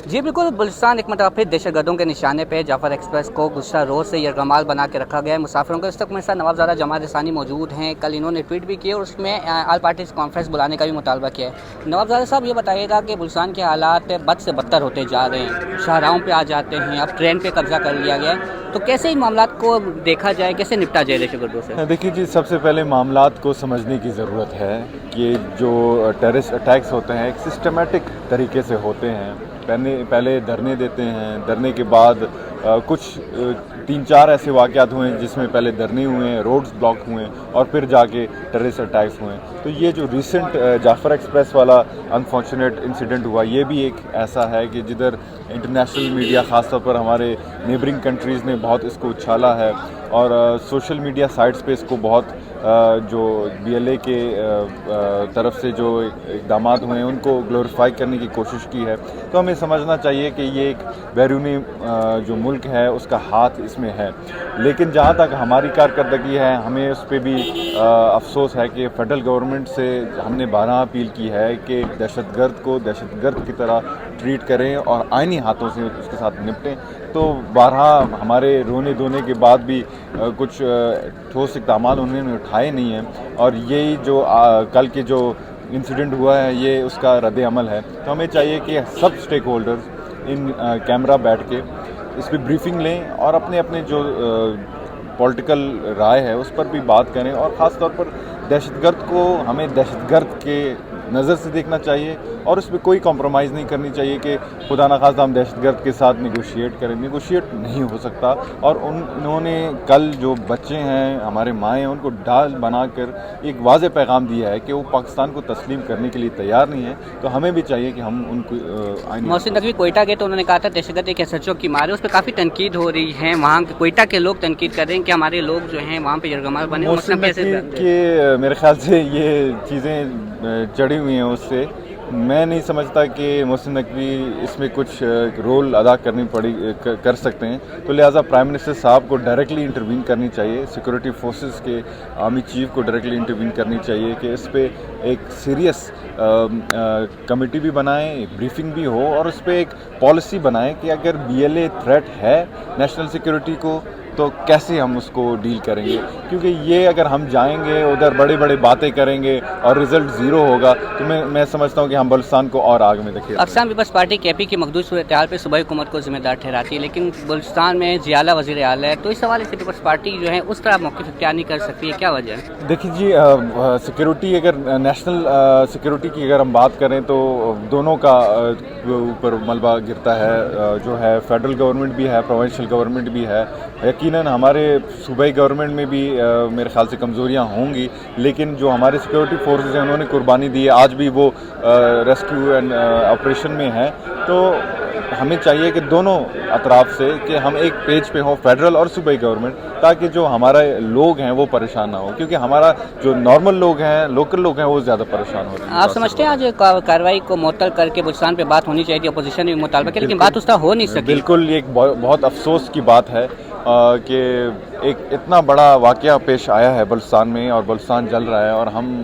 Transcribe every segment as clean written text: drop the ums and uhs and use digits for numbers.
جی بالکل، بلوچستان ایک مرتبہ پھر دہشت گردوں کے نشانے پہ جعفر ایکسپریس کو گزشتہ روز سے یرغمال بنا کے رکھا گیا ہے۔ مسافروں کے اس تک میرے ساتھ نواب زادہ جماعت ثانی موجود ہیں۔ کل انہوں نے ٹویٹ بھی کیے اور اس میں آل پارٹیز کانفرنس بلانے کا بھی مطالبہ کیا ہے۔ نواب زادہ صاحب یہ بتائیے گا کہ بلوچستان کے حالات بد سے بدتر ہوتے جا رہے ہیں، شاہراہوں پہ آ جاتے ہیں، اب ٹرین پہ قبضہ کر لیا گیا ہے، تو کیسے ان معاملات کو دیکھا جائے، کیسے نپٹا جائے دہشت گردوں سے؟ دیکھیے جی، سب سے پہلے معاملات کو سمجھنے کی ضرورت ہے کہ جو ٹیررسٹ اٹیکس ہوتے ہیں ایک سسٹمیٹک طریقے سے ہوتے ہیں۔ پہلے دھرنے دیتے ہیں، دھرنے کے بعد کچھ 3-4 ایسے واقعات ہوئے ہیں جس میں پہلے دھرنے ہوئے ہیں، روڈز بلاک ہوئے ہیں اور پھر جا کے ٹیررسٹ اٹیکس ہوئے ہیں۔ تو یہ جو ریسنٹ جعفر ایکسپریس والا انفارچونیٹ انسیڈنٹ ہوا، یہ بھی ایک ایسا ہے کہ جدھر انٹرنیشنل میڈیا، خاص طور پر ہمارے نیبرنگ کنٹریز نے بہت اس کو اچھالا ہے اور سوشل میڈیا سائٹس پہ اس کو بہت جو BLA کے طرف سے جو اقدامات ہوئے ہیں ان کو گلوریفائی کرنے کی کوشش کی ہے۔ تو ہمیں سمجھنا چاہیے کہ یہ ایک بیرونی جو ملک ہے اس کا ہاتھ اس میں ہے، لیکن جہاں تک ہماری کارکردگی ہے ہمیں اس پہ بھی افسوس ہے کہ فیڈرل گورنمنٹ سے ہم نے بارہا اپیل کی ہے کہ دہشت گرد کو دہشت گرد کی طرح ٹریٹ کریں اور آئینی ہاتھوں سے اس کے ساتھ نپٹیں۔ تو بارہا ہمارے رونے دھونے کے بعد بھی کچھ ٹھوس اقدامات انہوں نے اٹھائے نہیں ہیں، اور یہی جو کل کے جو انسیڈنٹ ہوا ہے یہ اس کا رد عمل ہے۔ تو ہمیں چاہیے کہ سب اسٹیک ہولڈرز ان کیمرہ بیٹھ کے اس پہ بریفنگ لیں اور اپنے اپنے جو پولیٹیکل رائے ہے اس پر بھی بات کریں، اور خاص طور پر دہشت گرد کو ہمیں دہشت گرد کے نظر سے دیکھنا چاہیے اور اس پہ کوئی کمپرومائز نہیں کرنی چاہیے کہ خدا نخواستہ ہم دہشت گرد کے ساتھ نیگوشیٹ کریں۔ نیگوشیٹ نہیں ہو سکتا، اور انہوں نے کل جو بچے ہیں، ہمارے مائیں ہیں، ان کو ڈال بنا کر ایک واضح پیغام دیا ہے کہ وہ پاکستان کو تسلیم کرنے کے لیے تیار نہیں ہیں۔ تو ہمیں بھی چاہیے کہ ہم ان کو محسن نقوی کوئٹہ گئے تو انہوں نے کہا تھا دہشت گرد ایک SHO کی مار ہے، اس پہ کافی تنقید ہو رہی ہے، وہاں کوئٹہ کے لوگ تنقید کر رہے ہیں کہ ہمارے لوگ جو ہیں وہاں پہ یرغمال بنے۔ محسن نقوی کے میرے خیال سے یہ چیزیں چڑھی ہوئی ہیں اس سے۔ میں نہیں سمجھتا کہ محسن نقوی اس میں کچھ رول ادا کر سکتے ہیں، تو لہٰذا پرائم منسٹر صاحب کو ڈائریکٹلی انٹروین کرنی چاہیے، سیکورٹی فورسز کے آرمی چیف کو ڈائریکٹلی انٹروین کرنی چاہیے کہ اس پہ ایک سیریس کمیٹی بھی بنائیں، بریفنگ بھی ہو، اور اس پہ ایک پالیسی بنائیں کہ اگر BLA تھریٹ ہے نیشنل سیکورٹی کو تو کیسے ہم اس کو ڈیل کریں گے، کیونکہ یہ اگر ہم جائیں گے ادھر بڑے بڑے باتیں کریں گے اور رزلٹ زیرو ہوگا تو میں سمجھتا ہوں کہ ہم بلوچستان کو اور آگ میں دکھیے۔ اقسام پیپلز پارٹی KP کی مخدوش صورتحال پہ صوبائی حکومت کو ذمہ دار ٹھہراتی ہے، لیکن بلوچستان میں ضیاء وزیر اعلیٰ ہے، تو اس حوالے سے پیپلز پارٹی جو ہے اس طرح موقف اختیار نہیں کر سکتی ہے، کیا وجہ ہے؟ دیکھیے جی، سیکورٹی اگر نیشنل سیکورٹی کی اگر ہم بات کریں تو دونوں کا اوپر ملبہ گرتا ہے، جو ہے فیڈرل گورنمنٹ بھی ہے، پروونشل گورنمنٹ بھی ہے۔ یقیناً ہمارے صوبائی گورنمنٹ میں بھی میرے خیال سے کمزوریاں ہوں گی، لیکن جو ہمارے سیکورٹی فورسز ہیں انہوں نے قربانی دی ہے، آج بھی وہ ریسکیو اینڈ آپریشن میں ہیں۔ تو ہمیں چاہیے کہ دونوں اطراف سے کہ ہم ایک پیج پہ ہوں، فیڈرل اور صوبائی گورنمنٹ، تاکہ جو ہمارے لوگ ہیں وہ پریشان نہ ہوں، کیونکہ ہمارا جو نارمل لوگ ہیں، لوکل لوگ ہیں، وہ زیادہ پریشان ہو رہے ہیں۔ آپ سمجھتے ہیں آج کارروائی کو معطل کر کے بلوچستان پہ بات ہونی چاہیے تھی، اپوزیشن نے مطالبہ کیا لیکن بات اس طرح ہو نہیں سکی؟ بالکل، یہ ایک بہت افسوس کی بات ہے کہ ایک اتنا بڑا واقعہ پیش آیا ہے بلوچستان میں، اور بلوچستان جل رہا ہے، اور ہم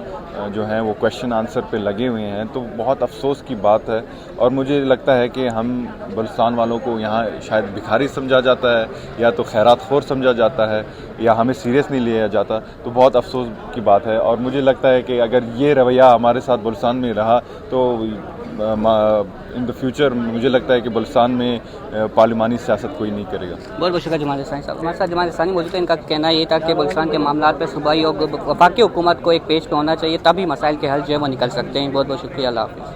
جو ہیں وہ کویشچن آنسر پہ لگے ہوئے ہیں، تو بہت افسوس کی بات ہے۔ اور مجھے لگتا ہے کہ ہم بلوچستان والوں کو یہاں شاید بھکاری سمجھا جاتا ہے، یا تو خیرات خور سمجھا جاتا ہے، یا ہمیں سیریس نہیں لیا جاتا، تو بہت افسوس کی بات ہے۔ اور مجھے لگتا ہے کہ اگر یہ رویہ ہمارے ساتھ بلوچستان میں رہا تو ان دا فیوچر مجھے لگتا ہے کہ بلوچستان میں پارلیمانی سیاست کوئی نہیں کرے گا۔ بہت بہت شکریہ جماعت ثانی صاحب۔ ہمارے ساتھ جماعت ثانی موجود ہے، ان کا کہنا یہ تھا کہ بلوچستان کے معاملات پہ صوبائی اور وفاقی حکومت کو ایک پیج پہ ہونا چاہیے، تبھی مسائل کے حل جو ہے وہ نکل سکتے ہیں۔ بہت بہت شکریہ، اللہ حافظ۔